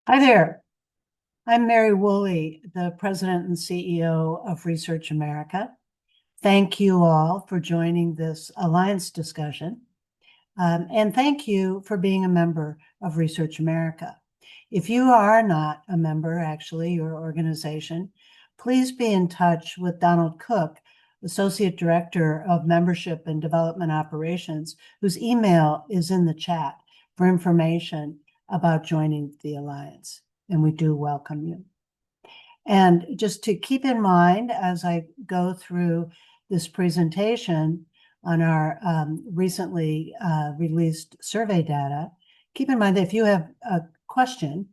Hi there. I'm Mary Woolley, the President and CEO of Research America. Thank you all for joining this Alliance discussion. And thank you for being a member of Research America. If you are not a member, actually, your organization, please be in touch with Donald Cook, Associate Director of Membership and Development Operations, whose email is in the chat for information about joining the Alliance. And we do welcome you. And just to keep in mind as I go through this presentation on our recently released survey data, keep in mind that if you have a question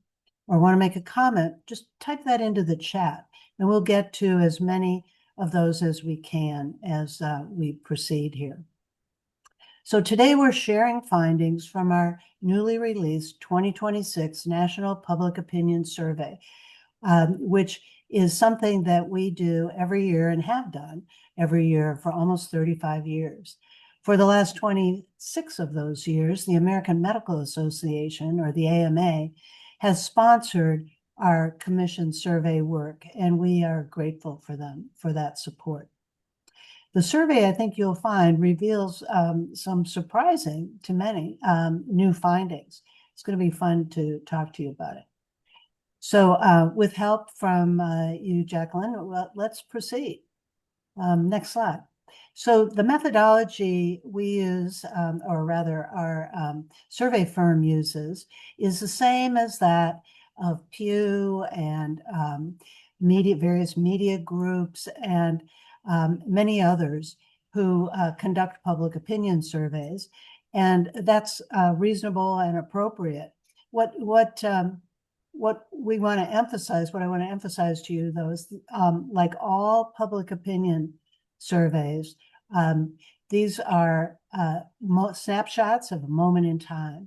or want to make a comment, just type that into the chat and we'll get to as many of those as we can as we proceed here. So today we're sharing findings from our newly released 2026 National Public Opinion Survey, which is something that we do every year and have done every year for almost 35 years. For the last 26 of those years, the American Medical Association, or the AMA, has sponsored our commission survey work, and we are grateful for them for that support. The survey, I think you'll find, reveals some surprising to many new findings. It's going to be fun to talk to you about it. So with help from you, Jacqueline, let's proceed. Next slide. So the methodology we use, or rather our survey firm uses, is the same as that of Pew and various media groups and many others who conduct public opinion surveys, and that's reasonable and appropriate. What we want to emphasize, what I want to emphasize to you, though, is like all public opinion surveys, these are snapshots of a moment in time.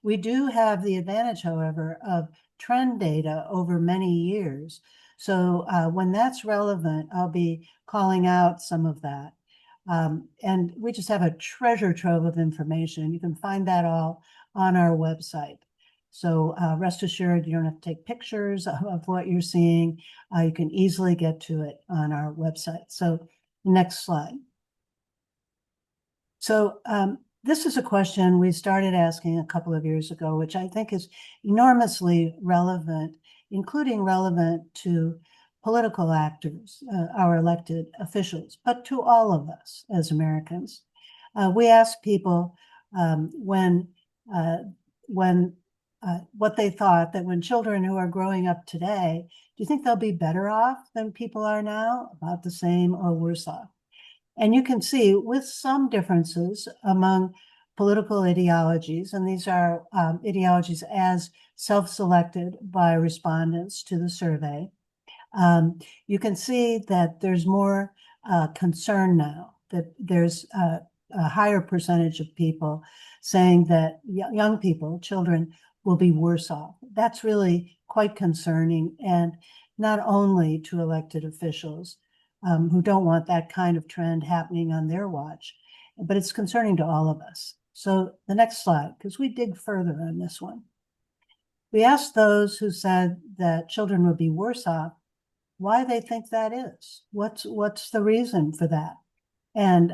We do have the advantage, however, of trend data over many years. So when that's relevant, I'll be calling out some of that. And we just have a treasure trove of information. You can find that all on our website. So rest assured, you don't have to take pictures of what you're seeing. You can easily get to it on our website. So next slide. So this is a question we started asking a couple of years ago, which I think is enormously relevant, including relevant to political actors, our elected officials, but to all of us as Americans. We asked people what they thought, that when children who are growing up today, do you think they'll be better off than people are now, about the same, or worse off? And you can see with some differences among political ideologies, and these are ideologies as self-selected by respondents to the survey, you can see that there's more concern now, that there's a higher percentage of people saying that young people, children, will be worse off. That's really quite concerning, and not only to elected officials who don't want that kind of trend happening on their watch, but it's concerning to all of us. So the next slide, because we dig further on this one. We asked those who said that children would be worse off why they think that is. What's the reason for that? And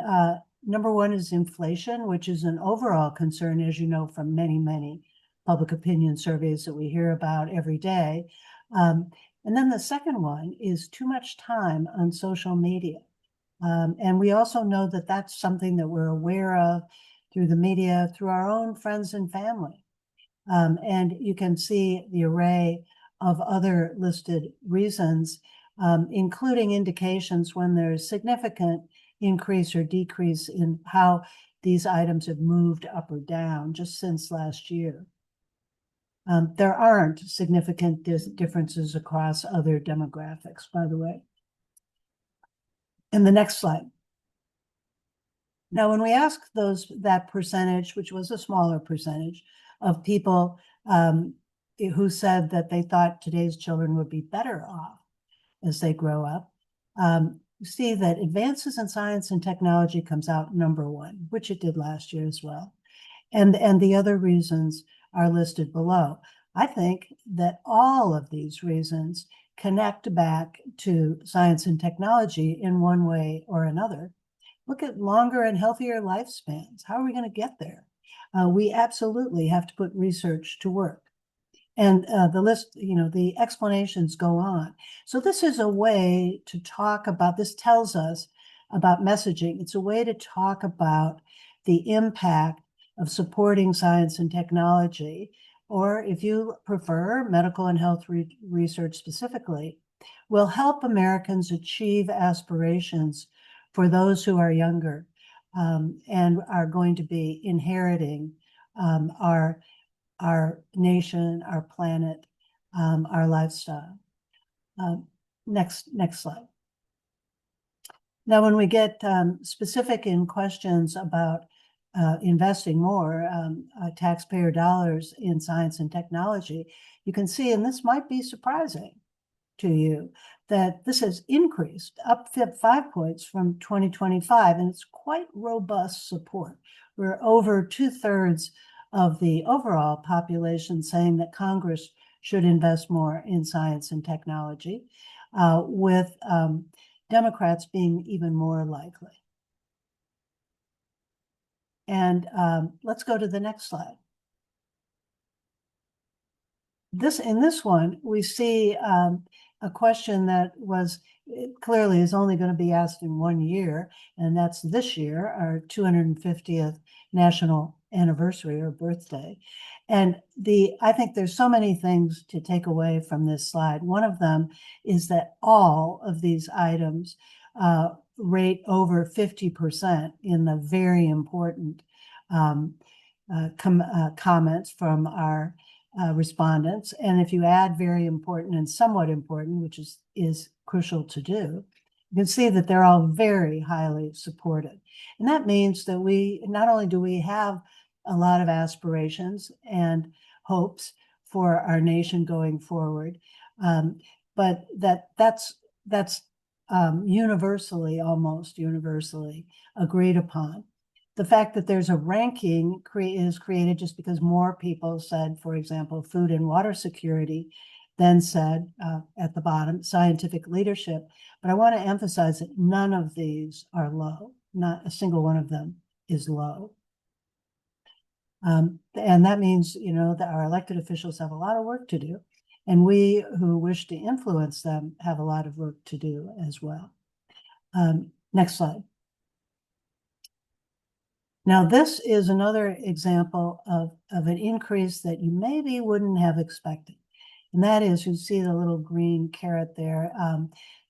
number one is inflation, which is an overall concern, as you know, from many, many public opinion surveys that we hear about every day. And then the second one is too much time on social media. And we also know that that's something that we're aware of through the media, through our own friends and family. And you can see the array of other listed reasons, including indications when there's significant increase or decrease in how these items have moved up or down just since last year. There aren't significant differences across other demographics, by the way. And the next slide. Now, when we asked that percentage, which was a smaller percentage of people who said that they thought today's children would be better off as they grow up, you see that advances in science and technology comes out number one, which it did last year as well. And the other reasons are listed below. I think that all of these reasons connect back to science and technology in one way or another. Look at longer and healthier lifespans. How are we going to get there? We absolutely have to put research to work. And the list, the explanations go on. So this is a way to talk about, this tells us about messaging. It's a way to talk about the impact of supporting science and technology, or if you prefer, medical and health research specifically, will help Americans achieve aspirations for those who are younger and are going to be inheriting our nation, our planet, our lifestyle. Next slide. Now, when we get specific in questions about investing more taxpayer dollars in science and technology, you can see, and this might be surprising to you, that this has increased up 5 points from 2025, and it's quite robust support. We're over 2/3 of the overall population saying that Congress should invest more in science and technology, with Democrats being even more likely. And let's go to the next slide. In this one, we see a question that clearly is only going to be asked in 1 year, and that's this year, our 250th national anniversary or birthday. And I think there's so many things to take away from this slide. One of them is that all of these items rate over 50% in the very important comments from our respondents. And if you add very important and somewhat important, which is crucial to do, you can see that they're all very highly supported. And that means that not only do we have a lot of aspirations and hopes for our nation going forward, but that's almost universally agreed upon. The fact that there's a ranking is created just because more people said, for example, food and water security, then said at the bottom, scientific leadership. But I want to emphasize that none of these are low. Not a single one of them is low. And that means, that our elected officials have a lot of work to do. And we who wish to influence them have a lot of work to do as well. Next slide. Now, this is another example of an increase that you maybe wouldn't have expected. And that is, you see the little green caret there,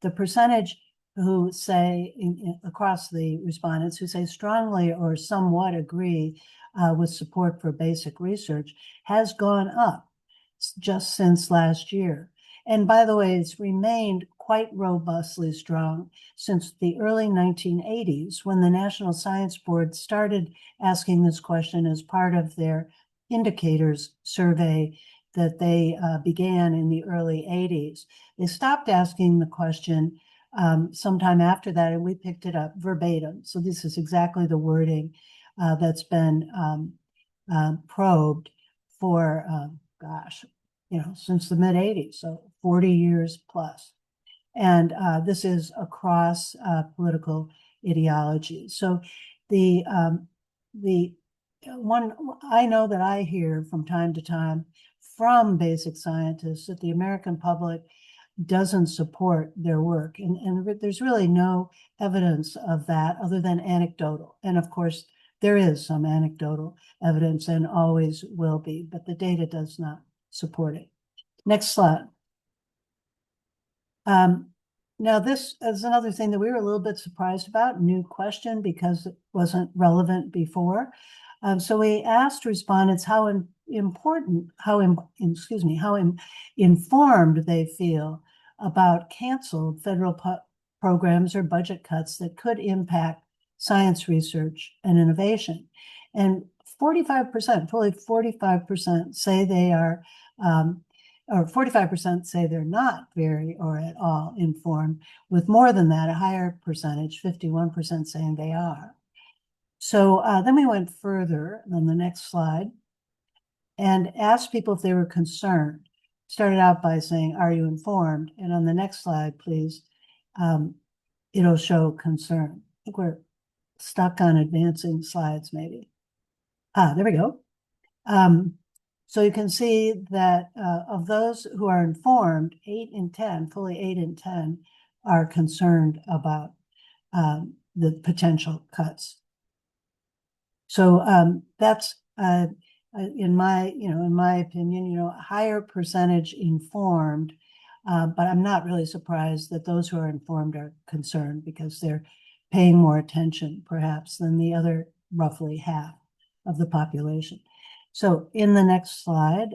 the percentage who say, across the respondents, who say strongly or somewhat agree with support for basic research has gone up just since last year. And by the way, it's remained quite robustly strong since the early 1980s, when the National Science Board started asking this question as part of their indicators survey that they began in the early 80s. They stopped asking the question sometime after that, and we picked it up verbatim. So this is exactly the wording that's been probed for, since the mid-80s, so 40 years plus. And this is across political ideology. So the one I know that I hear from time to time from basic scientists that the American public doesn't support their work. And there's really no evidence of that other than anecdotal. And of course, there is some anecdotal evidence and always will be, but the data does not support it. Next slide. Now, this is another thing that we were a little bit surprised about, new question, because it wasn't relevant before. So we asked respondents how informed they feel about canceled federal programs or budget cuts that could impact science research and innovation. And 45%, fully 45% say they are, or 45% say they're not very or at all informed, with more than that, a higher percentage, 51% saying they are. So then we went further on the next slide. and asked people if they were concerned. Started out by saying, "Are you informed?" And on the next slide, please, it'll show concern. I think we're stuck on advancing slides, maybe. There we go. So you can see that of those who are informed, 8 in 10, fully 8 in 10, are concerned about the potential cuts. So that's in my opinion, a higher percentage informed, but I'm not really surprised that those who are informed are concerned because they're paying more attention, perhaps, than the other roughly half of the population. So in the next slide,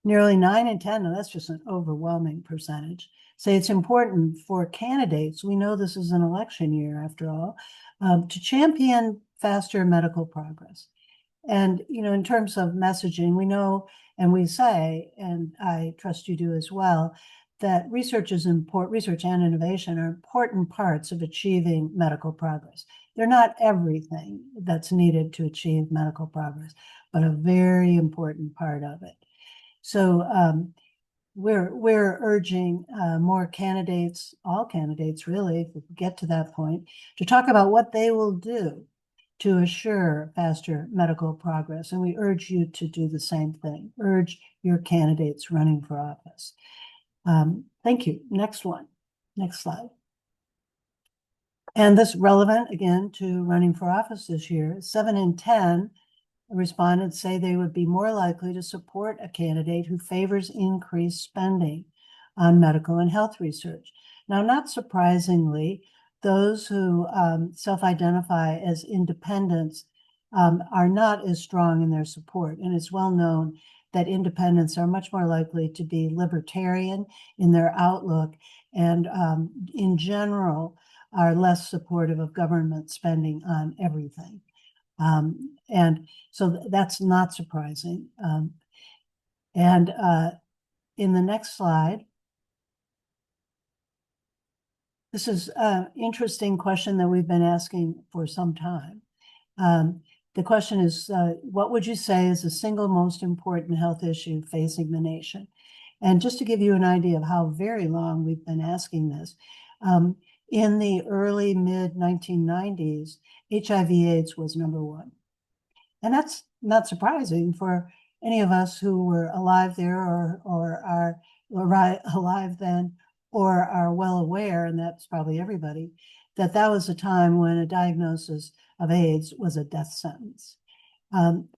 nearly 9 in 10, now that's just an overwhelming percentage, say it's important for candidates, we know this is an election year after all, to champion faster medical progress. And, in terms of messaging, we know and we say, and I trust you do as well, that research and innovation are important parts of achieving medical progress. They're not everything that's needed to achieve medical progress, but a very important part of it. So we're urging more candidates, all candidates really, if we get to that point, to talk about what they will do to assure faster medical progress. And we urge you to do the same thing. Urge your candidates running for office. Thank you. Next one. Next slide. And this relevant, again, to running for office this year. 7 in 10 respondents say they would be more likely to support a candidate who favors increased spending on medical and health research. Now, not surprisingly, those who self-identify as independents are not as strong in their support. And it's well known that independents are much more likely to be libertarian in their outlook and in general are less supportive of government spending on everything. And so that's not surprising. And in the next slide, this is an interesting question that we've been asking for some time. The question is, what would you say is the single most important health issue facing the nation? And just to give you an idea of how very long we've been asking this, in the early mid-1990s, HIV/AIDS was number one. And that's not surprising for any of us who were alive there or are alive then or are well aware, and that's probably everybody, that was a time when a diagnosis of AIDS was a death sentence.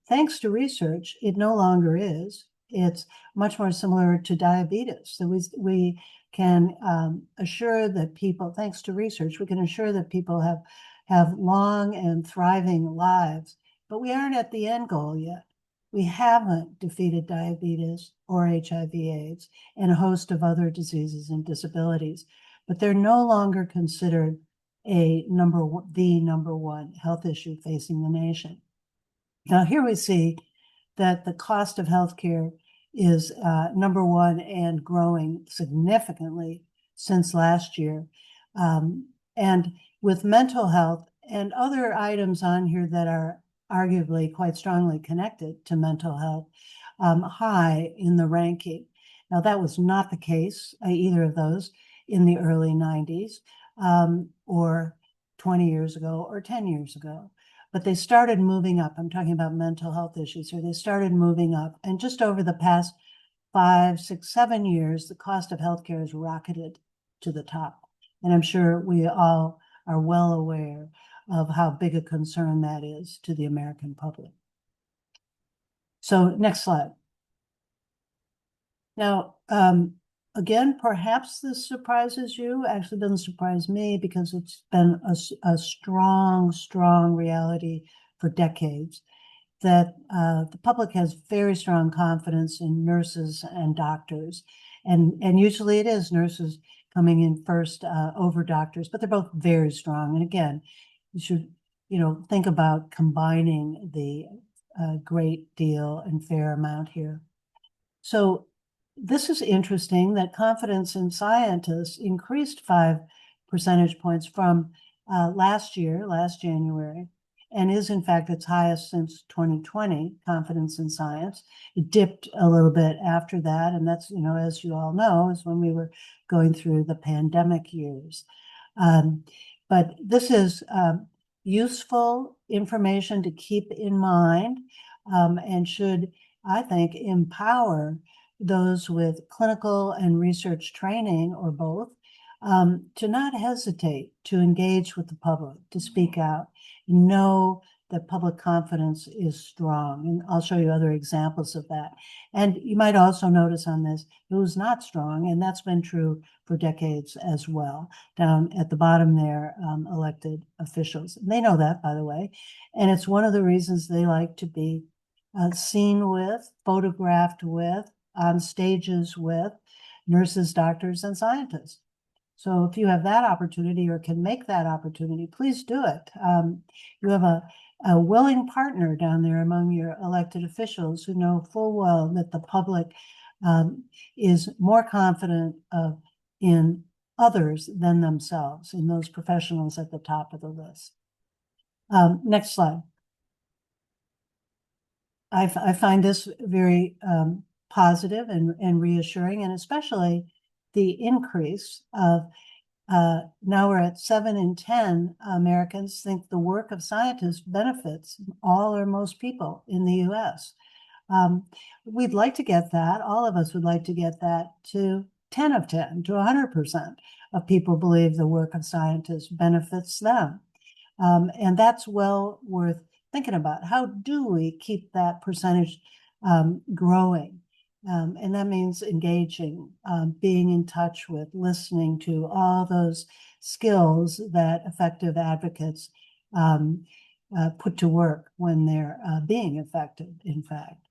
Thanks to research, it no longer is. It's much more similar to diabetes. So we can assure that people, thanks to research, we can assure that people have long and thriving lives, but we aren't at the end goal yet. We haven't defeated diabetes or HIV/AIDS and a host of other diseases and disabilities, but they're no longer considered the number one health issue facing the nation. Now, here we see that the cost of healthcare is number one and growing significantly since last year. And with mental health and other items on here that are arguably quite strongly connected to mental health, high in the ranking. Now, that was not the case, either of those, in the early 90s or 20 years ago or 10 years ago. But they started moving up. I'm talking about mental health issues here. They started moving up. And just over the past 5, 6, 7 years, the cost of healthcare has rocketed to the top. And I'm sure we all are well aware of how big a concern that is to the American public. So next slide. Now, again, perhaps this surprises you. Actually, doesn't surprise me because it's been a strong, strong reality for decades that the public has very strong confidence in nurses and doctors. And usually it is nurses coming in first over doctors, but they're both very strong. And again, you should, think about combining the great deal and fair amount here. So this is interesting that confidence in scientists increased 5 percentage points from last January, and is in fact its highest since 2020, confidence in science. It dipped a little bit after that, and that's, as you all know, is when we were going through the pandemic years. But this is useful information to keep in mind, and should, I think, empower those with clinical and research training or both, to not hesitate to engage with the public, to speak out, know that public confidence is strong. And I'll show you other examples of that. And you might also notice on this, it was not strong, and that's been true for decades as well. Down at the bottom there, elected officials. And they know that, by the way. And it's one of the reasons they like to be seen with, photographed with, on stages with nurses, doctors, and scientists. So if you have that opportunity or can make that opportunity, please do it. You have a willing partner down there among your elected officials who know full well that the public is more confident in others than themselves, in those professionals at the top of the list. Next slide. I find this very positive and reassuring, and especially the increase of now we're at 7 in 10 Americans think the work of scientists benefits all or most people in the US. We'd like to get that, all of us would like to get that to 10 of 10, to 100% of people believe the work of scientists benefits them. And that's well worth thinking about. How do we keep that percentage growing? And that means engaging, being in touch with, listening to all those skills that effective advocates put to work when they're being effective, in fact.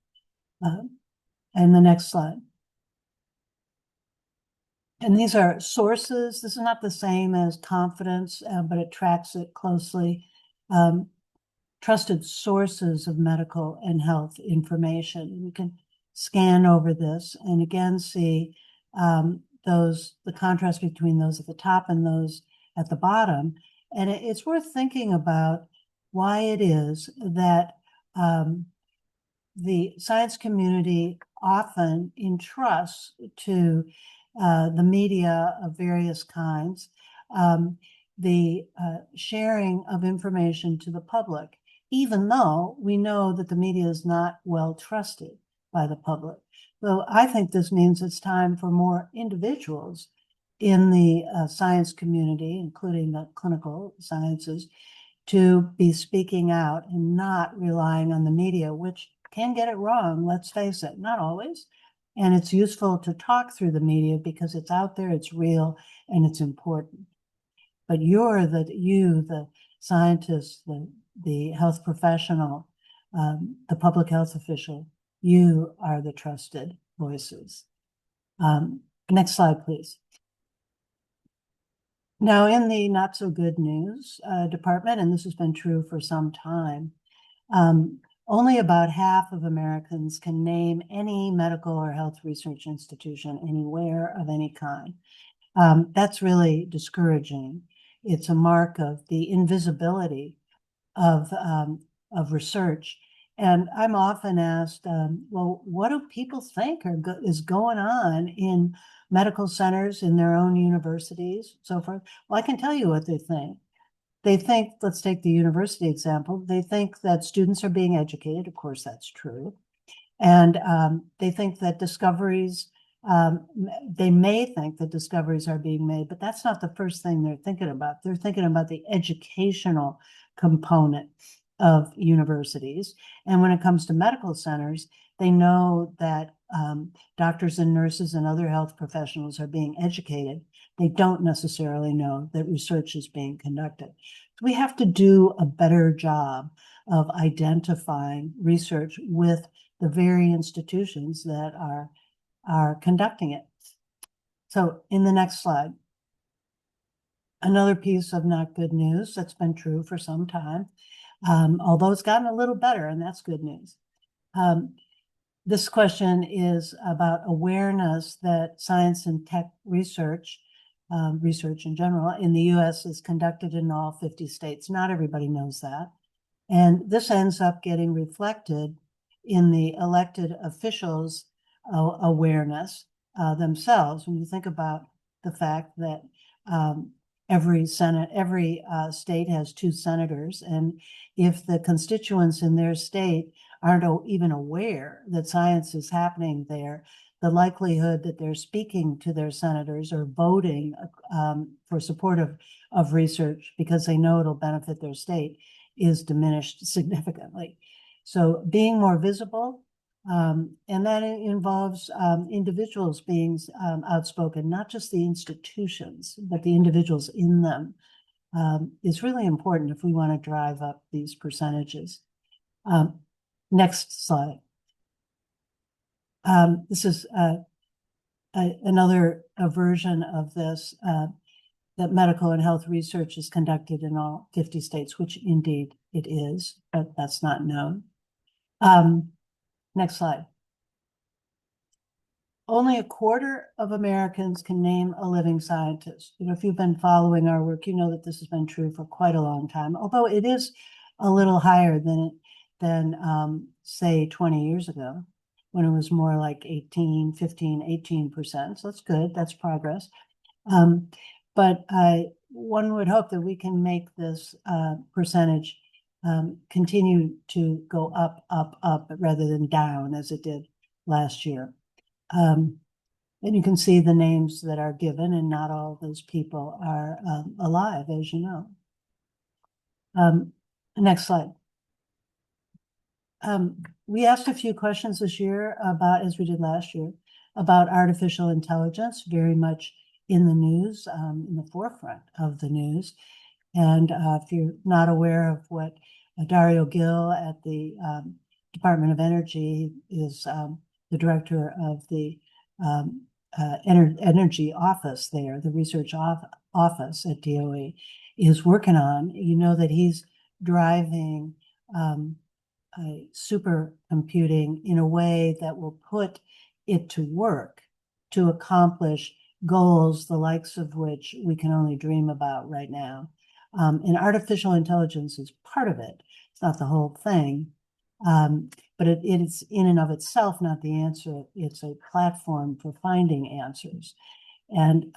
And the next slide. And these are sources. This is not the same as confidence, but it tracks it closely. Trusted sources of medical and health information. You can scan over this and again see the contrast between those at the top and those at the bottom. And it's worth thinking about why it is that the science community often entrusts to the media of various kinds the sharing of information to the public, even though we know that the media is not well trusted by the public. So I think this means it's time for more individuals in the science community, including the clinical sciences, to be speaking out and not relying on the media, which can get it wrong, let's face it, not always. And it's useful to talk through the media because it's out there, it's real, and it's important. But the scientist, the health professional, the public health official, you are the trusted voices. Next slide, please. Now, in the not so good news department, and this has been true for some time, only about half of Americans can name any medical or health research institution anywhere of any kind. That's really discouraging. It's a mark of the invisibility of research. And I'm often asked, well, what do people think is going on in medical centers, in their own universities, so forth? Well, I can tell you what they think. They think, let's take the university example, they think that students are being educated. Of course, that's true. And they think that they may think that discoveries are being made, but that's not the first thing they're thinking about. They're thinking about the educational component of universities. And when it comes to medical centers, they know that doctors and nurses and other health professionals are being educated. They don't necessarily know that research is being conducted. So we have to do a better job of identifying research with the very institutions that are conducting it. So in the next slide, another piece of not good news that's been true for some time, although it's gotten a little better, and that's good news. This question is about awareness that science and tech research, research in general, in the US is conducted in all 50 states. Not everybody knows that. And this ends up getting reflected in the elected officials' awareness themselves. When you think about the fact that every state has 2 senators, and if the constituents in their state aren't even aware that science is happening there, the likelihood that they're speaking to their senators or voting for support of research because they know it'll benefit their state is diminished significantly. So being more visible, and that involves individuals being outspoken, not just the institutions, but the individuals in them, is really important if we want to drive up these percentages. Next slide. This is another version of this, that medical and health research is conducted in all 50 states, which indeed it is, but that's not known. Next slide. Only a quarter of Americans can name a living scientist. If you've been following our work, you know that this has been true for quite a long time, although it is a little higher than say 20 years ago, when it was more like 18%. So that's good, that's progress. But one would hope that we can make this percentage continue to go up, rather than down as it did last year. And you can see the names that are given, and not all those people are alive, as you know. Next slide. We asked a few questions this year about, as we did last year, about artificial intelligence, very much in the news, in the forefront of the news. And if you're not aware of what Dario Gil at the Department of Energy is the director of the energy office there, the research office at DOE, is working on, you know that he's driving supercomputing in a way that will put it to work to accomplish goals the likes of which we can only dream about right now. And artificial intelligence is part of it. It's not the whole thing, but it's in and of itself not the answer. It's a platform for finding answers. And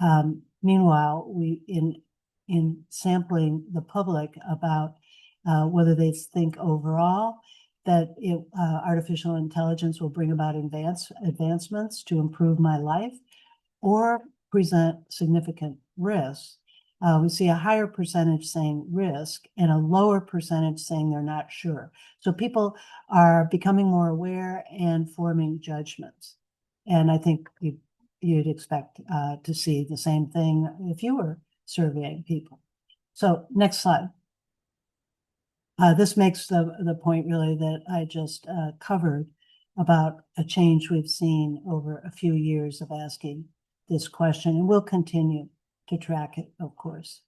meanwhile, in sampling the public about whether they think overall that artificial intelligence will bring about advancements to improve my life or present significant risks, we see a higher percentage saying risk and a lower percentage saying they're not sure. So people are becoming more aware and forming judgments. And I think you'd expect to see the same thing if you were surveying people. So next slide. This makes the point really that I just covered about a change we've seen over a few years of asking this question, and we'll continue to track it, of course.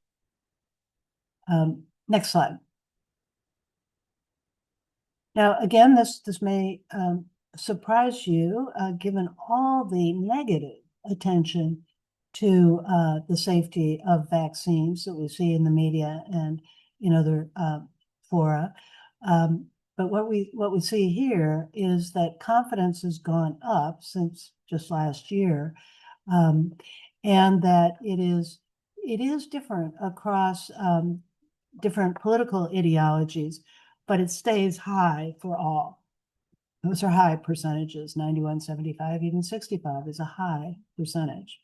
Next slide. Now, again, this may surprise you, given all the negative attention to the safety of vaccines that we see in the media and in other fora. But what we see here is that confidence has gone up since just last year, and that it is different across different political ideologies, but it stays high for all. Those are high percentages, 91, 75, even 65 is a high percentage.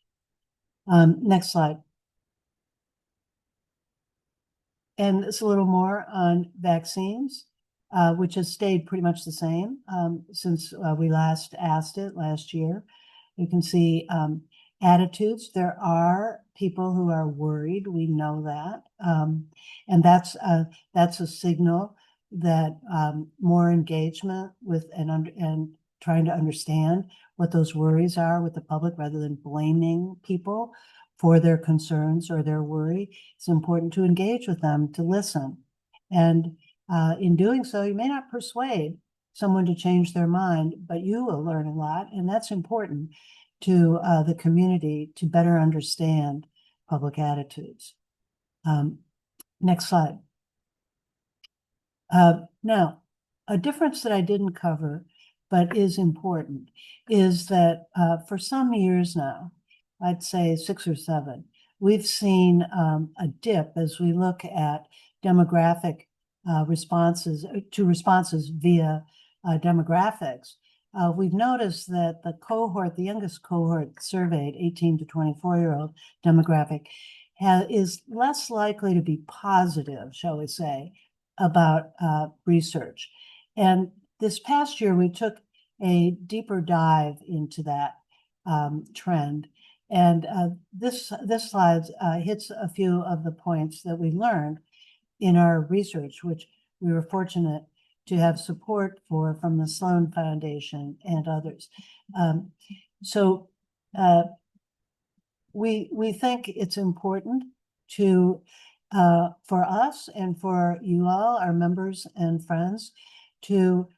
Next slide. And it's a little more on vaccines, which has stayed pretty much the same since we last asked it last year. You can see attitudes. There are people who are worried. We know that, and that's a signal that more engagement with and trying to understand what those worries are with the public, rather than blaming people for their concerns or their worry. It's important to engage with them, to listen, and in doing so, you may not persuade someone to change their mind, but you will learn a lot, and that's important to the community to better understand public attitudes. Next slide. Now, a difference that I didn't cover, but is important, is that for some years now, I'd say 6 or 7, we've seen a dip as we look at demographic responses to responses via demographics. We've noticed that the youngest cohort surveyed, 18 to 24-year-old demographic, is less likely to be positive, shall we say, about research. And this past year, we took a deeper dive into that trend. And this slide hits a few of the points that we learned in our research, which we were fortunate to have support for from the Sloan Foundation and others. So we think it's important to for us and for you all, our members and friends, to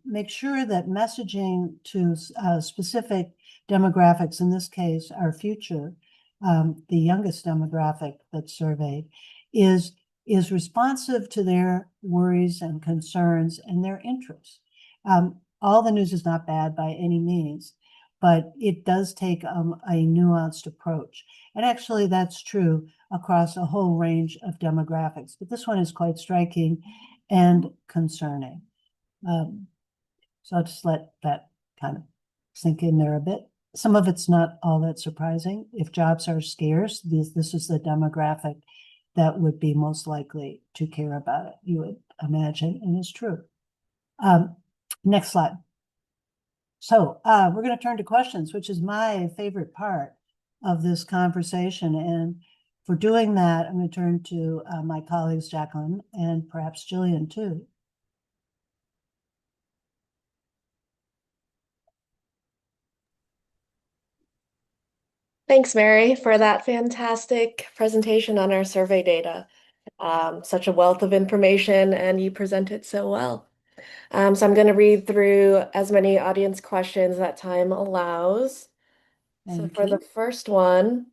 make sure that messaging to specific demographics, in this case, our future, the youngest demographic that's surveyed, is responsive to their worries and concerns and their interests. All the news is not bad by any means, but it does take a nuanced approach. And actually, that's true across a whole range of demographics. But this one is quite striking and concerning. So I'll just let that kind of sink in there a bit. Some of it's not all that surprising. If jobs are scarce, this is the demographic that would be most likely to care about it, you would imagine, and it's true. Next slide. So we're going to turn to questions, which is my favorite part of this conversation. And for doing that, I'm going to turn to my colleagues, Jacqueline, and perhaps Jillian too. Thanks, Mary, for that fantastic presentation on our survey data. Such a wealth of information, and you present it so well. So I'm going to read through as many audience questions that time allows. So for the first one,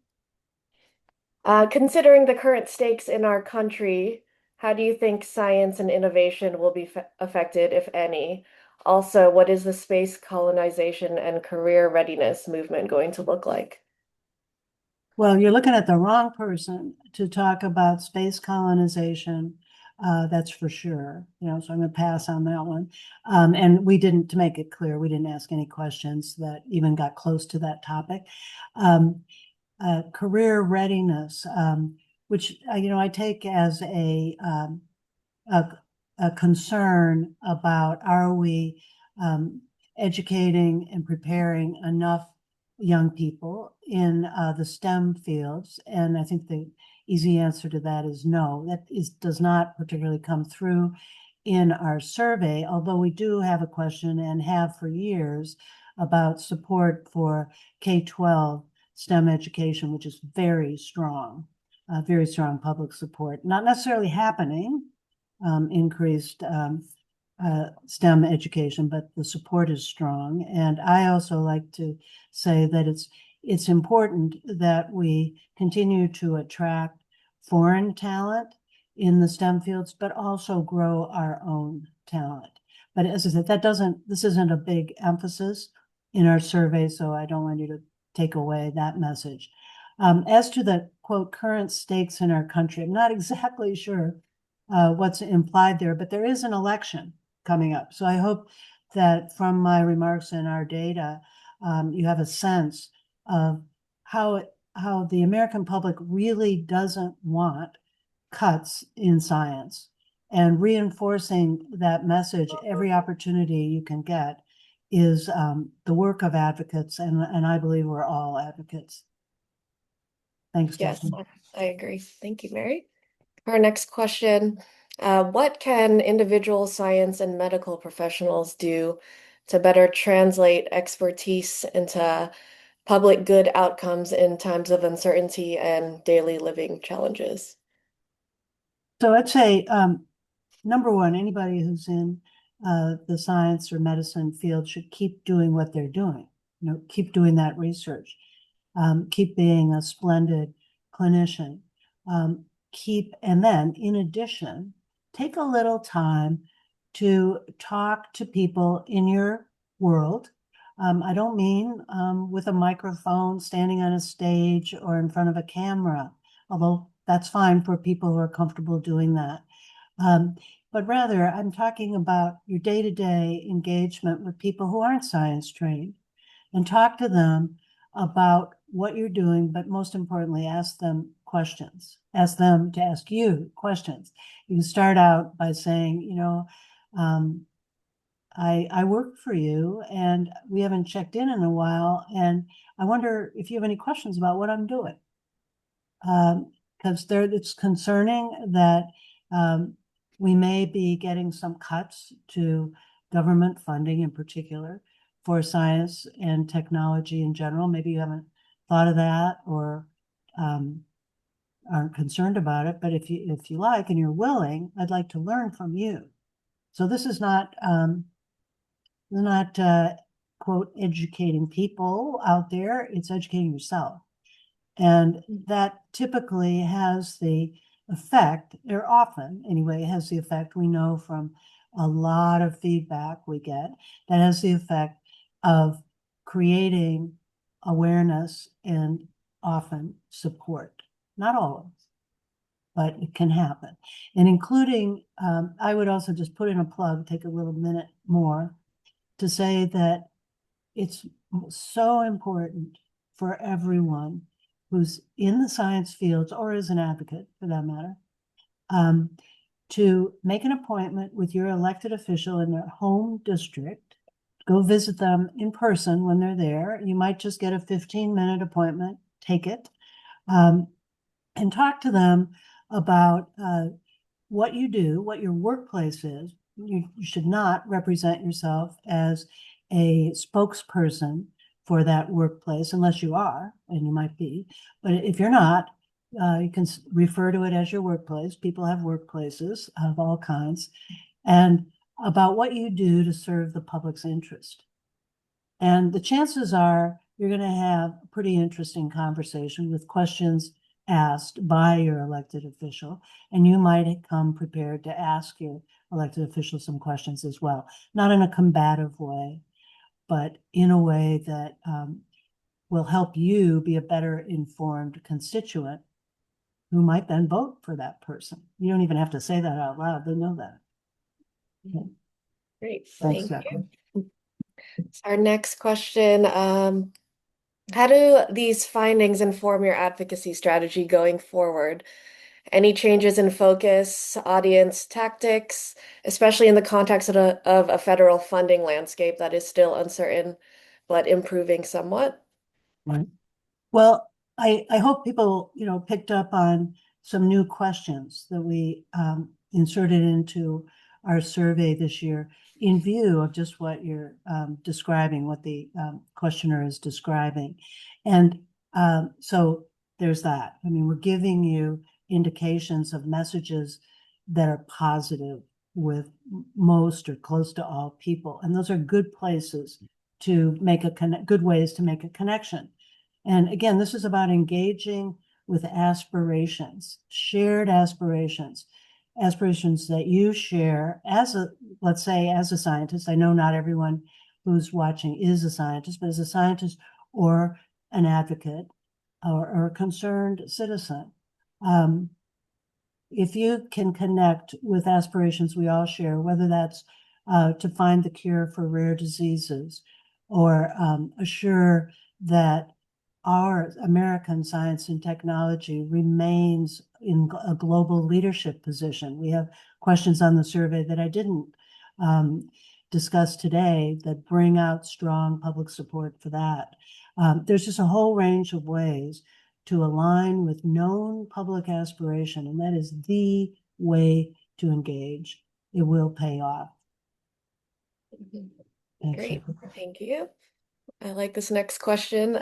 considering the current stakes in our country, how do you think science and innovation will be affected, if any? Also, what is the space colonization and career readiness movement going to look like? Well, you're looking at the wrong person to talk about space colonization. That's for sure. So I'm going to pass on that one. And we didn't, to make it clear, we didn't ask any questions that even got close to that topic. Career readiness, which I take as a concern about, are we educating and preparing enough young people in the STEM fields? And I think the easy answer to that is no. That does not particularly come through in our survey, although we do have a question, and have for years, about support for K-12 STEM education, which is very strong public support. Not necessarily happening, increased STEM education, but the support is strong. And I also like to say that it's important that we continue to attract foreign talent in the STEM fields, but also grow our own talent. But as I said, this isn't a big emphasis in our survey, so I don't want you to take away that message. As to the, quote, current stakes in our country, I'm not exactly sure what's implied there, but there is an election coming up. So I hope that from my remarks and our data, you have a sense of how the American public really doesn't want cuts in science, and reinforcing that message every opportunity you can get is the work of advocates, and I believe we're all advocates. Thanks, Yes, Jacqueline. I agree. Thank you, Mary. Our next question, what can individual science and medical professionals do to better translate expertise into public good outcomes in times of uncertainty and daily living challenges? So I'd say, number one, anybody who's in the science or medicine field should keep doing what they're doing. Keep doing that research. Keep being a splendid clinician. And then, in addition, take a little time to talk to people in your world. I don't mean with a microphone standing on a stage or in front of a camera, although that's fine for people who are comfortable doing that. Um, but rather, I'm talking about your day-to-day engagement with people who aren't science trained, and talk to them about what you're doing, but most importantly, ask them questions. Ask them to ask you questions. You can start out by saying, um, I work for you and we haven't checked in a while, and I wonder if you have any questions about what I'm doing. Because it's concerning that we may be getting some cuts to government funding in particular for science and technology in general. Maybe you haven't thought of that or aren't concerned about it, but if you like and you're willing, I'd like to learn from you. So this is not quote educating people out there, it's educating yourself. And that typically has the effect, or often anyway, has the effect, we know from a lot of feedback we get, that has the effect of creating awareness and often support. Not always, but it can happen. And including, I would also just put in a plug, take a little minute more to say that it's so important for everyone who's in the science fields or is an advocate for that matter, to make an appointment with your elected official in their home district. Go visit them in person when they're there. You might just get a 15-minute appointment, take it, and talk to them about what you do, what your workplace is. You should not represent yourself as a spokesperson for that workplace, unless you are, and you might be. But if you're not, you can refer to it as your workplace. People have workplaces of all kinds, and about what you do to serve the public's interest. And the chances are you're going to have a pretty interesting conversation with questions asked by your elected official, and you might come prepared to ask your elected official some questions as well, not in a combative way, but in a way that will help you be a better informed constituent who might then vote for that person. You don't even have to say that out loud, they know that. Okay. Great, Thanks, thank Jacqueline. you. Our next question, how do these findings inform your advocacy strategy going forward? Any changes in focus, audience tactics, especially in the context of a federal funding landscape that is still uncertain, but improving somewhat? Right. Well, I hope people, picked up on some new questions that we inserted into our survey this year in view of just what you're describing, what the questioner is describing. And so there's that. I mean, we're giving you indications of messages that are positive with most or close to all people. And those are good places to make good ways to make a connection. And again, this is about engaging with aspirations, shared aspirations, aspirations that you share as let's say, as a scientist. I know not everyone who's watching is a scientist, but as a scientist or an advocate or a concerned citizen, if you can connect with aspirations we all share, whether that's to find the cure for rare diseases or assure that our American science and technology remains in a global leadership position. We have questions on the survey that I didn't discuss today that bring out strong public support for that. There's just a whole range of ways to align with known public aspiration, and that is the way to engage. It will pay off. Great, thank you. I like this next question.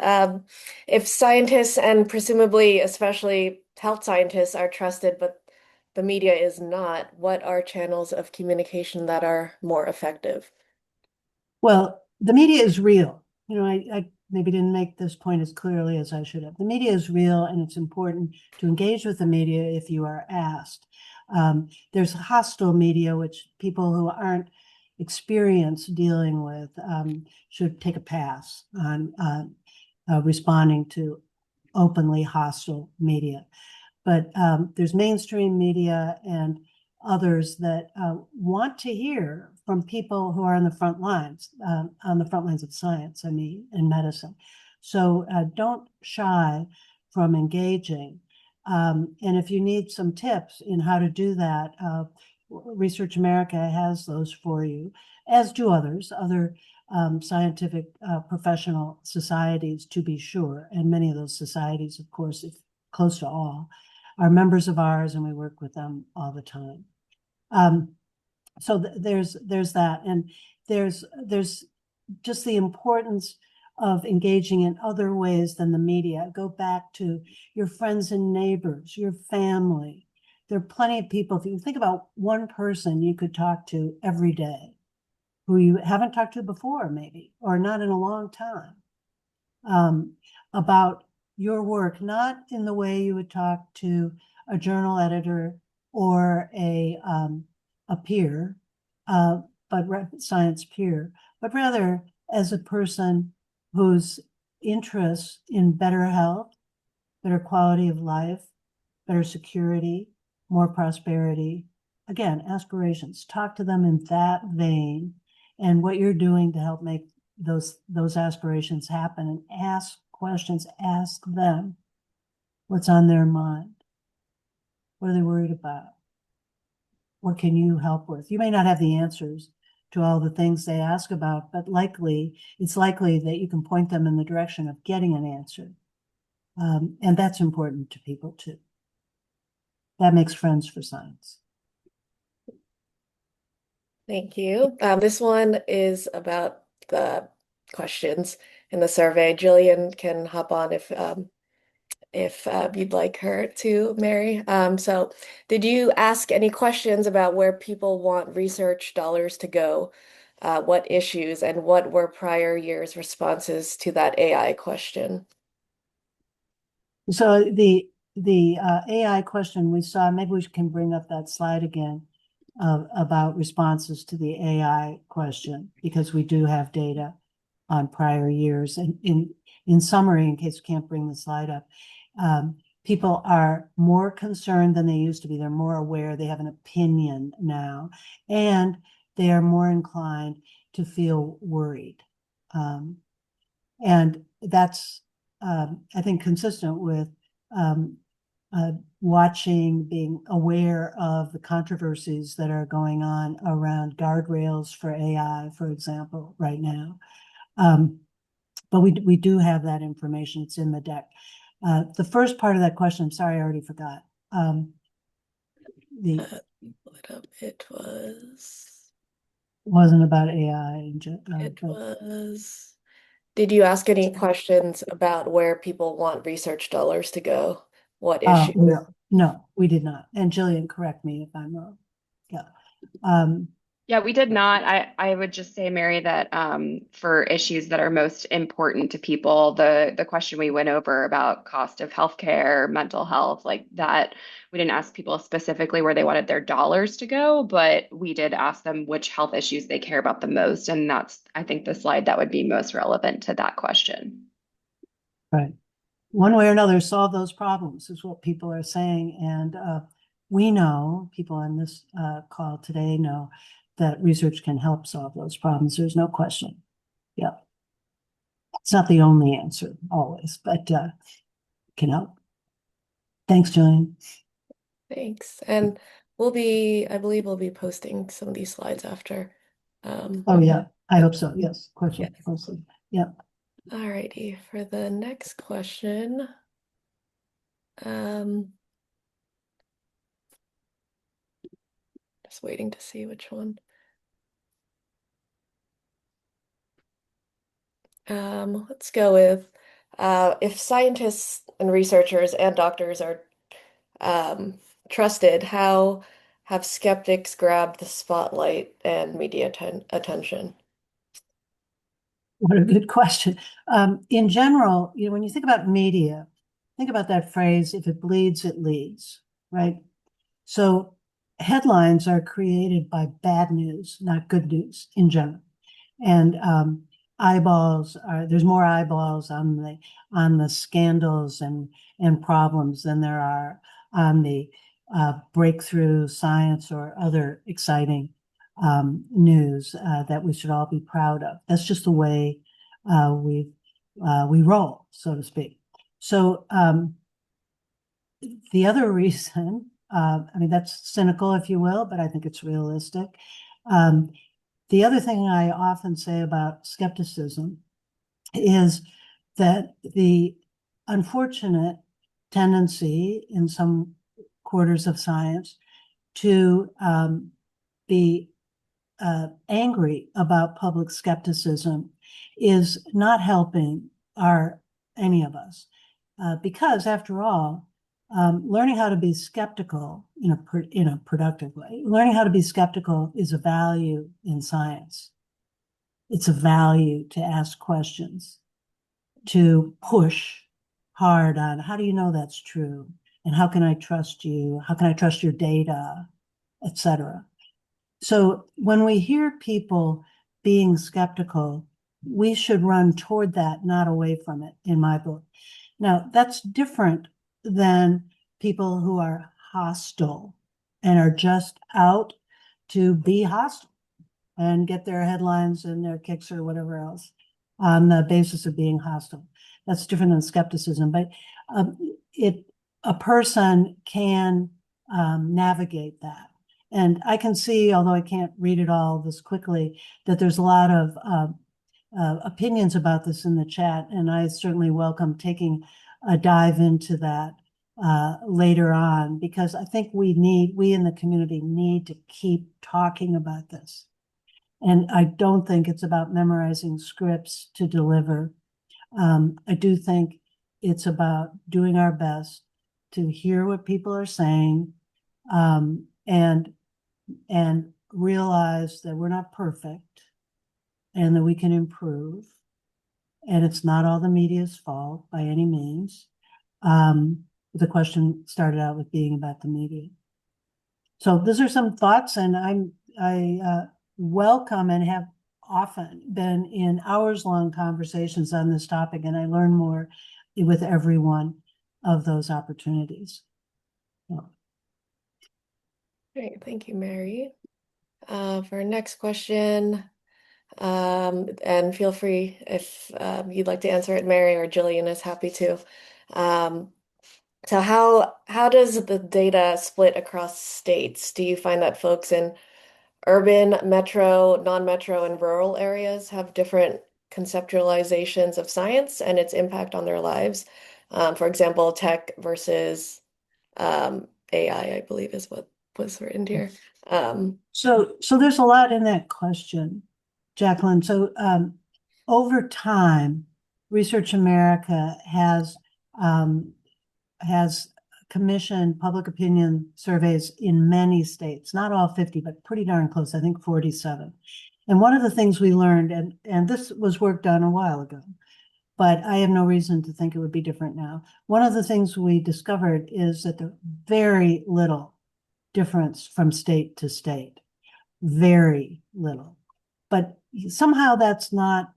If scientists and presumably especially health scientists are trusted, but the media is not, what are channels of communication that are more effective? Well, the media is real. I maybe didn't make this point as clearly as I should have. The media is real, and it's important to engage with the media if you are asked. There's hostile media, which people who aren't experienced dealing with should take a pass on responding to openly hostile media. But there's mainstream media and others that want to hear from people who are on the front lines of science, I mean, and medicine. So don't shy from engaging. And if you need some tips in how to do that, Research America has those for you, as do other scientific professional societies, to be sure. And many of those societies, of course, if close to all, are members of ours, and we work with them all the time. So there's that, and there's just the importance of engaging in other ways than the media. Go back to your friends and neighbors, your family. There are plenty of people. If you think about one person you could talk to every day who you haven't talked to before, maybe, or not in a long time, about your work, not in the way you would talk to a journal editor or a peer, but science peer, but rather as a person whose interests in better health, better quality of life, better security, more prosperity, again, aspirations. Talk to them in that vein, and what you're doing to help make those aspirations happen, and ask questions. Ask them what's on their mind. What are they worried about? What can you help with? You may not have the answers to all the things they ask about, but it's likely that you can point them in the direction of getting an answer. And that's important to people too. That makes friends for science. Thank you. This one is about the questions in the survey. Jillian can hop on if you'd like her to, Mary. So did you ask any questions about where people want research dollars to go? What issues, and what were prior years' responses to that AI question? So the AI question we saw, maybe we can bring up that slide again about responses to the AI question, because we do have data on prior years. And in summary, in case we can't bring the slide up, people are more concerned than they used to be. They're more aware. They have an opinion now, and they are more inclined to feel worried. And that's, I think, consistent with watching, being aware of the controversies that are going on around guardrails for AI, for example, right now. But we do have that information. It's in the deck. The first part of that question, I'm sorry, I already forgot. Pull it up. It wasn't about AI. was. Did you ask any questions about where people want research dollars to go? What issues? No, we did not. And Jillian, correct me if I'm wrong. Yeah. Yeah, we did not. I would just say, Mary, that for issues that are most important to people, the question we went over about cost of healthcare, mental health, like that, we didn't ask people specifically where they wanted their dollars to go, but we did ask them which health issues they care about the most. And that's, I think, the slide that would be most relevant to that question. Right. One way or another, solve those problems is what people are saying. And we know, people on this call today know, that research can help solve those problems. There's no question. Yeah. It's not the only answer always, but can help. Thanks, Jillian. Thanks. And I believe we'll be posting some of these slides after. Oh, yeah, I hope so. Yes, question. Yes. Mostly. Yeah. All righty. For the next question, just waiting to see which one. Let's go with if scientists and researchers and doctors are trusted, how have skeptics grabbed the spotlight and media attention? What a good question. In general, when you think about media, think about that phrase, if it bleeds, it leads, right? So headlines are created by bad news, not good news in general. And there's more eyeballs on the scandals and problems than there are on the breakthrough science or other exciting news that we should all be proud of. That's just the way we roll, so to speak. So the other reason, I mean, that's cynical, if you will, but I think it's realistic. The other thing I often say about skepticism is that the unfortunate tendency in some quarters of science to be angry about public skepticism is not helping any of us. Because after all, learning how to be skeptical in a productive way, learning how to be skeptical is a value in science. It's a value to ask questions, to push hard on how do you know that's true, and how can I trust you? How can I trust your data, etc. So when we hear people being skeptical, we should run toward that, not away from it, in my book. Now, that's different than people who are hostile and are just out to be hostile and get their headlines and their kicks or whatever else on the basis of being hostile. That's different than skepticism, but a person can navigate that. And I can see, although I can't read it all this quickly, that there's a lot of opinions about this in the chat, and I certainly welcome taking a dive into that later on, because I think we in the community need to keep talking about this. And I don't think it's about memorizing scripts to deliver. I do think it's about doing our best to hear what people are saying, and realize that we're not perfect and that we can improve. And it's not all the media's fault by any means. The question started out with being about the media. So those are some thoughts, and I welcome and have often been in hours-long conversations on this topic, and I learn more with every one of those opportunities. So. Great, thank you, Mary. For our next question, and feel free if you'd like to answer it, Mary, or Jillian is happy to. So how does the data split across states? Do you find that folks in urban, metro, non-metro, and rural areas have different conceptualizations of science and its impact on their lives? For example, tech versus AI, I believe is what was written here. So there's a lot in that question, Jacqueline. So over time, Research America has commissioned public opinion surveys in many states, not all 50, but pretty darn close, I think 47. And one of the things we learned, and this was work done a while ago, but I have no reason to think it would be different now. One of the things we discovered is that there's very little difference from state to state, very little. But somehow that's not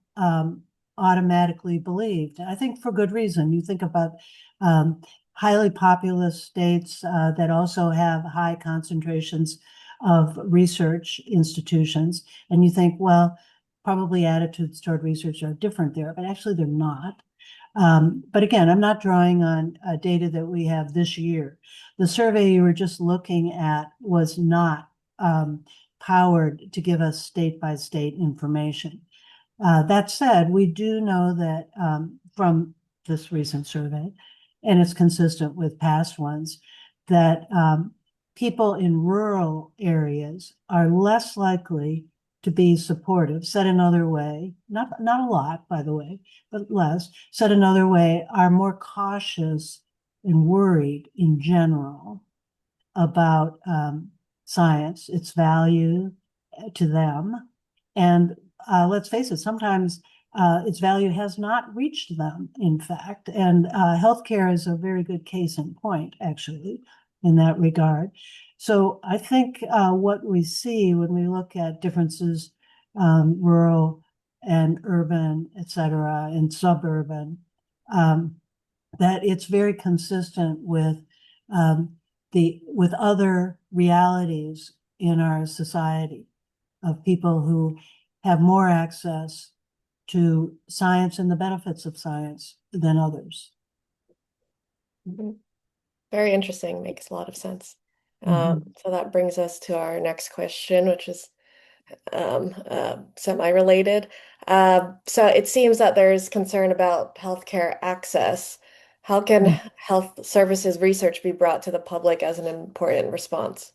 automatically believed. I think for good reason. You think about highly populous states that also have high concentrations of research institutions, and you think, well, probably attitudes toward research are different there, but actually they're not. But again, I'm not drawing on data that we have this year. The survey you were just looking at was not powered to give us state-by-state information. That said, we do know that from this recent survey, and it's consistent with past ones, that people in rural areas are less likely to be supportive. Said another way, not a lot, by the way, but less. Said another way, are more cautious and worried in general about science, its value to them. And let's face it, sometimes its value has not reached them, in fact. And healthcare is a very good case in point, actually. in that regard. So I think what we see when we look at differences, rural and urban, et cetera, and suburban, that it's very consistent with other realities in our society of people who have more access to science and the benefits of science than others. Very interesting. Makes a lot of sense. Mhm. So that brings us to our next question, which is semi-related. So it seems that there's concern about healthcare access. How can health services research be brought to the public as an important response?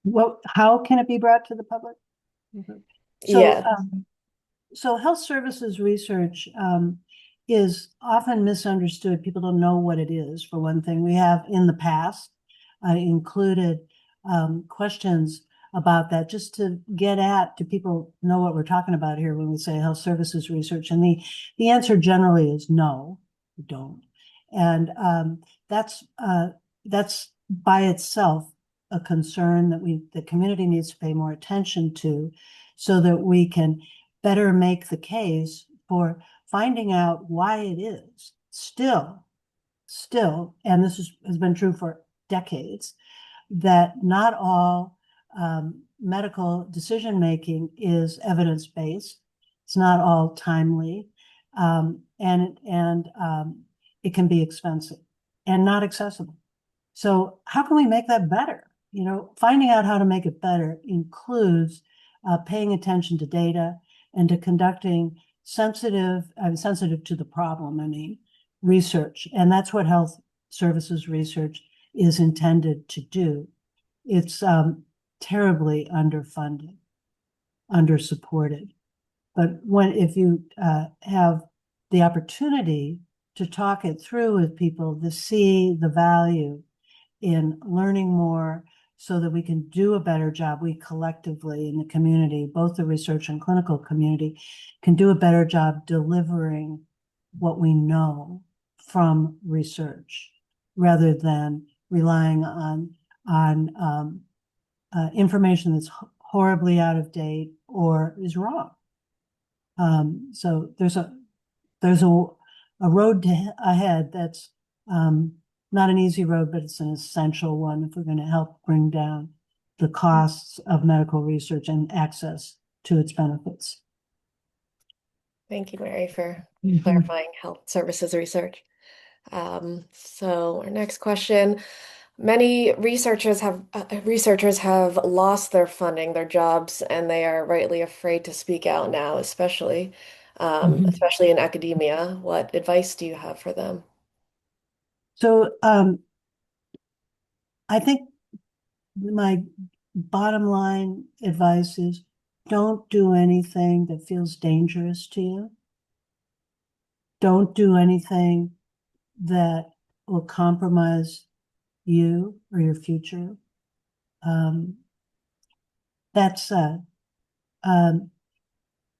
Well, how can it be brought to the public? So, Yeah. so health services research is often misunderstood. People don't know what it is, for one thing. We have in the past included questions about that just to get at, do people know what we're talking about here when we say health services research? And the answer generally is no, we don't. And that's by itself a concern that the community needs to pay more attention to, so that we can better make the case for finding out why it is still, and has been true for decades, that not all medical decision making is evidence based. It's not all timely, and it can be expensive and not accessible. So how can we make that better? Finding out how to make it better includes paying attention to data and to conducting sensitive to the problem, research. And that's what health services research is intended to do. It's terribly underfunded, undersupported. But if you have the opportunity to talk it through with people, to see the value in learning more so that we can do a better job, we collectively in the community, both the research and clinical community, can do a better job delivering what we know from research, rather than relying on information that's horribly out of date or is wrong. So there's a road ahead that's not an easy road, but it's an essential one if we're going to help bring down the costs of medical research and access to its benefits. Thank you, Mary, for clarifying health services research. So our next question. Many researchers have lost their funding, their jobs, and they are rightly afraid to speak out now, especially in academia. What advice do you have for them? So I think my bottom line advice is, don't do anything that feels dangerous to you. Don't do anything that will compromise you or your future. That said,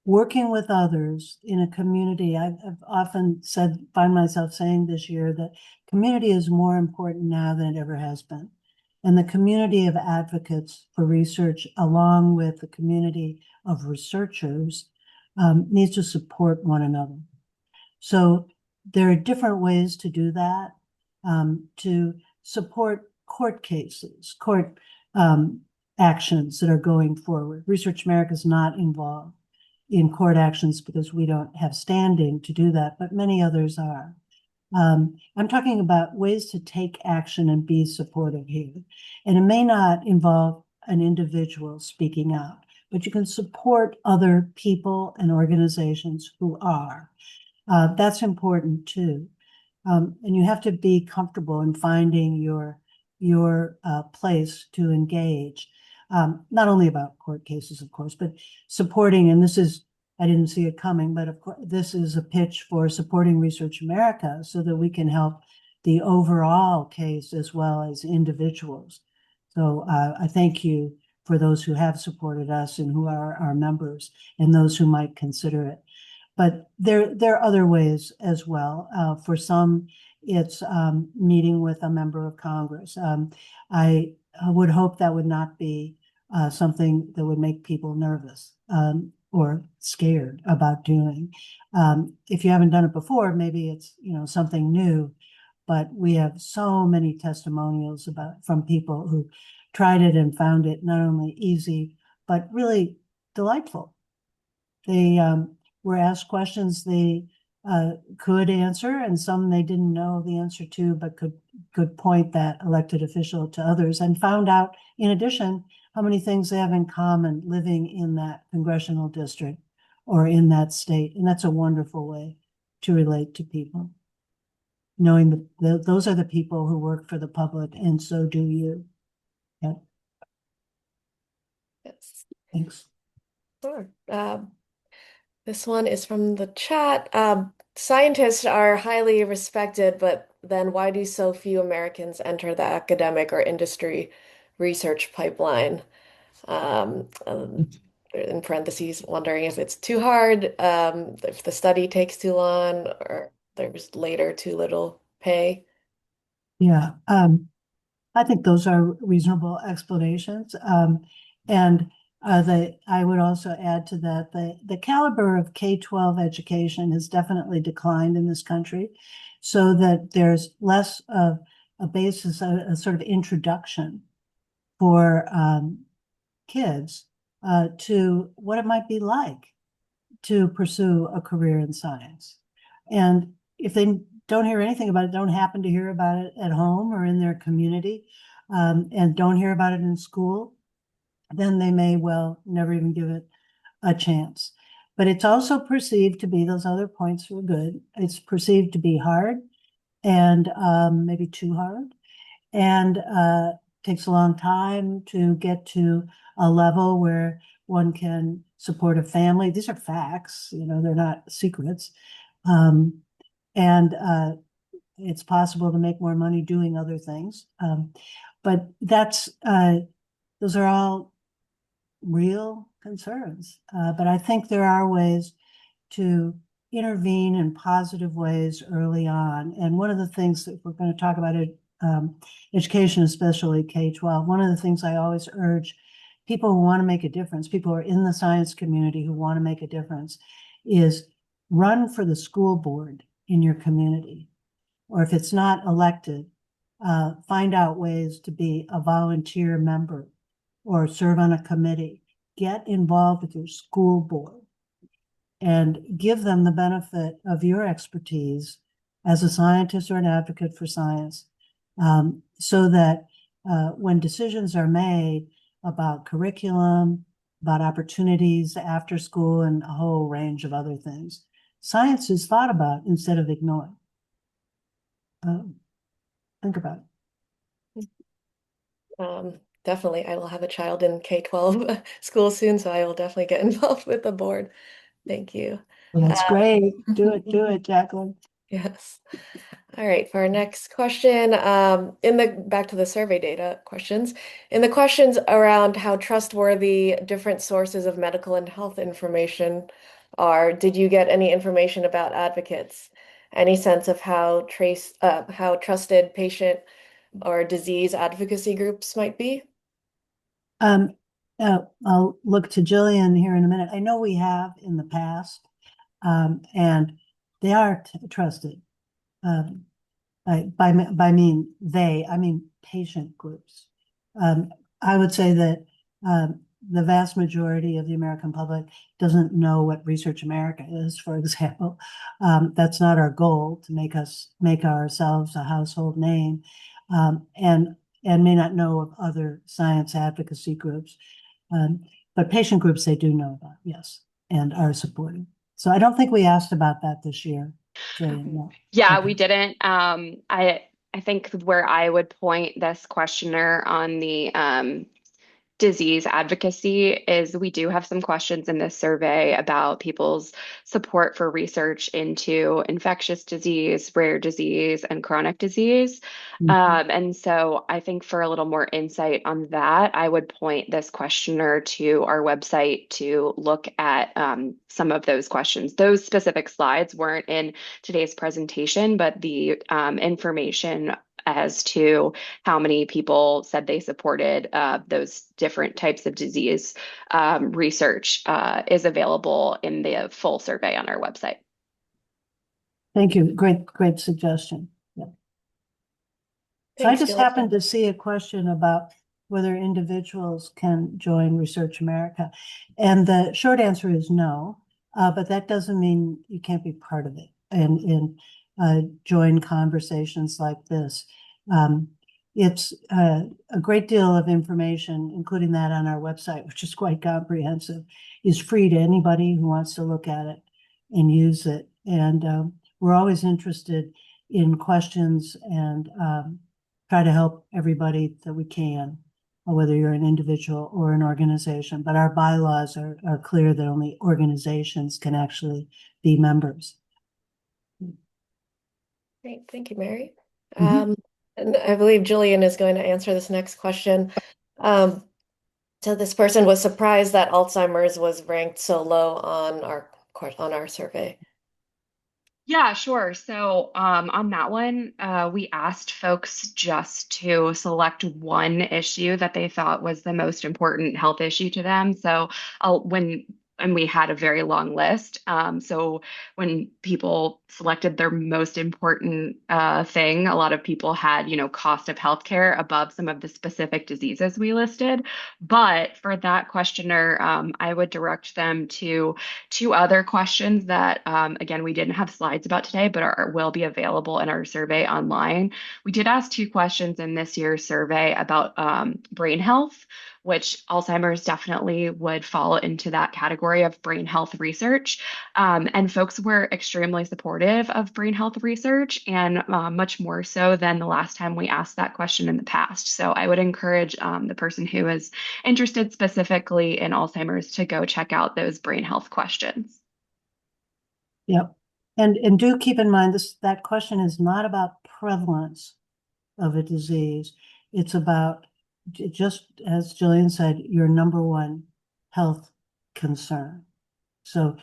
working with others in a community, I've often find myself saying this year that community is more important now than it ever has been. And the community of advocates for research, along with the community of researchers, needs to support one another. So there are different ways to do that, to support court cases, court actions that are going forward. Research America is not involved in court actions because we don't have standing to do that, but many others are. I'm talking about ways to take action and be supportive here. And it may not involve an individual speaking out, but you can support other people and organizations who are. That's important too. And you have to be comfortable in finding your place to engage. Not only about court cases, of course, but supporting, and I didn't see it coming, but of course, this is a pitch for supporting Research America so that we can help the overall case as well as individuals. So I thank you for those who have supported us and who are our members, and those who might consider it. But there are other ways as well. For some, it's meeting with a member of Congress. I would hope that would not be something that would make people nervous or scared about doing. If you haven't done it before, maybe it's something new, but we have so many testimonials from people who tried it and found it not only easy but really delightful. They were asked questions they could answer, and some they didn't know the answer to, but could point that elected official to others, and found out, in addition, how many things they have in common living in that congressional district or in that state. And that's a wonderful way to relate to people, knowing that those are the people who work for the public, and so do you. Yeah, Yes. thanks. Sure. This one is from the chat. Scientists are highly respected, but then why do so few Americans enter the academic or industry research pipeline? In parentheses, wondering if it's too hard, if the study takes too long, or there's later too little pay. Yeah, I think those are reasonable explanations. And I would also add to that the caliber of K-12 education has definitely declined in this country, so that there's less of a basis, a sort of introduction for kids to what it might be like to pursue a career in science. And if they don't hear anything about it, don't happen to hear about it at home or in their community, and don't hear about it in school, then they may well never even give it a chance. But it's also perceived to be, those other points were good, it's perceived to be hard and maybe too hard, and takes a long time to get to a level where one can support a family. These are facts, they're not secrets. And it's possible to make more money doing other things. But those are all real concerns. But I think there are ways to intervene in positive ways early on. And one of the things that we're going to talk about education, especially K-12, one of the things I always urge people who want to make a difference, people who are in the science community who want to make a difference, is run for the school board in your community. Or if it's not elected, find out ways to be a volunteer member or serve on a committee. Get involved with your school board and give them the benefit of your expertise as a scientist or an advocate for science, so that when decisions are made about curriculum, about opportunities after school, and a whole range of other things, science is thought about instead of ignored. Think about it. Definitely, I will have a child in K-12 school soon, so I will definitely get involved with the board. Thank you. That's great. Do it, Jacqueline. Yes. All right, for our next question, back to the survey data questions. In the questions around how trustworthy different sources of medical and health information are, did you get any information about advocates? Any sense of how trusted patient or disease advocacy groups might be? I'll look to Jillian here in a minute. I know we have in the past, and they are trusted. I mean patient groups. I would say that the vast majority of the American public doesn't know what Research America is, for example. That's not our goal, to make ourselves a household name, and may not know of other science advocacy groups. But patient groups they do know about, yes, and are supporting. So I don't think we asked about that this year. Jillian, no. Yeah, Okay. we didn't. I think where I would point this questioner on disease advocacy is we do have some questions in this survey about people's support for research into infectious disease, rare disease, and chronic disease. And so I think for a little more insight on that, I would point this questioner to our website to look at some of those questions. Those specific slides weren't in today's presentation, but the information as to how many people said they supported those different types of disease research is available in the full survey on our website. Thank you. Great suggestion. Yeah. So I just happened to see a question about whether individuals can join Research America. And the short answer is no, but that doesn't mean you can't be part of it and join conversations like this. It's a great deal of information, including that on our website, which is quite comprehensive, is free to anybody who wants to look at it and use it. And we're always interested in questions and try to help everybody that we can, whether you're an individual or an organization. But our bylaws are clear that only organizations can actually be members. Great, thank you, Mary. And I believe Jillian is going to answer this next question. So this person was surprised that Alzheimer's was ranked so low on our survey. Yeah, sure. So on that one, we asked folks just to select one issue that they thought was the most important health issue to them. So and we had a very long list. So when people selected their most important thing, a lot of people had, cost of healthcare above some of the specific diseases we listed. But for that questioner, I would direct them to two other questions that, again, we didn't have slides about today, but will be available in our survey online. We did ask two questions in this year's survey about brain health, which Alzheimer's definitely would fall into that category of brain health research. And folks were extremely supportive of brain health research, and much more so than the last time we asked that question in the past. So I would encourage the person who is interested specifically in Alzheimer's to go check out those brain health questions. Yep. And do keep in mind that question is not about prevalence of a disease. It's about, just as Jillian said, your number one health concern. So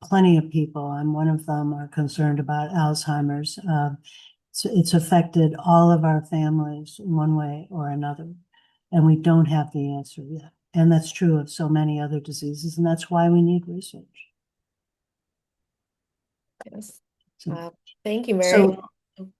plenty of people, I'm one of them, are concerned about Alzheimer's. It's affected all of our families in one way or another, and we don't have the answer yet. And that's true of so many other diseases, and that's why we need research. Yes. Thank you, Mary. So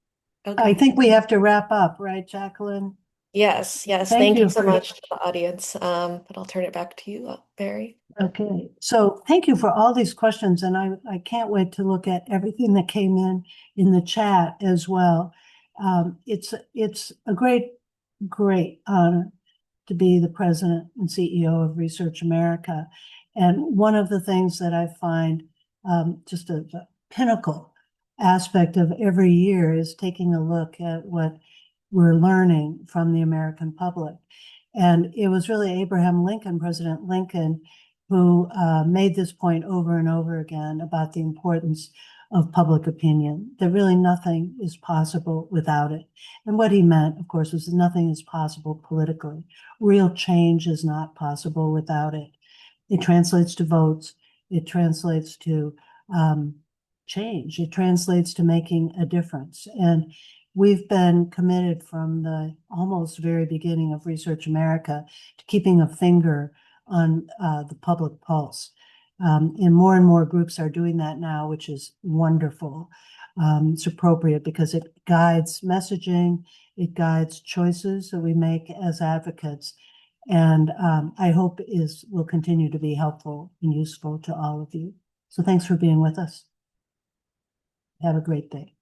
I think we have to wrap up, right, Jacqueline? Yes. Thank you so much to the audience. But I'll turn it back to you, Mary. Okay, so thank you for all these questions, and I can't wait to look at everything that came in the chat as well. It's a great honor to be the president and CEO of Research America. And one of the things that I find just a pinnacle aspect of every year is taking a look at what we're learning from the American public. And it was really President Lincoln, who made this point over and over again about the importance of public opinion, that really nothing is possible without it. And what he meant, of course, was that nothing is possible politically. Real change is not possible without it. It translates to votes. It translates to change. It translates to making a difference. And we've been committed from the almost very beginning of Research America to keeping a finger on the public pulse. And more groups are doing that now, which is wonderful. It's appropriate because it guides messaging, it guides choices that we make as advocates. And I hope will continue to be helpful and useful to all of you. So thanks for being with us. Have a great day.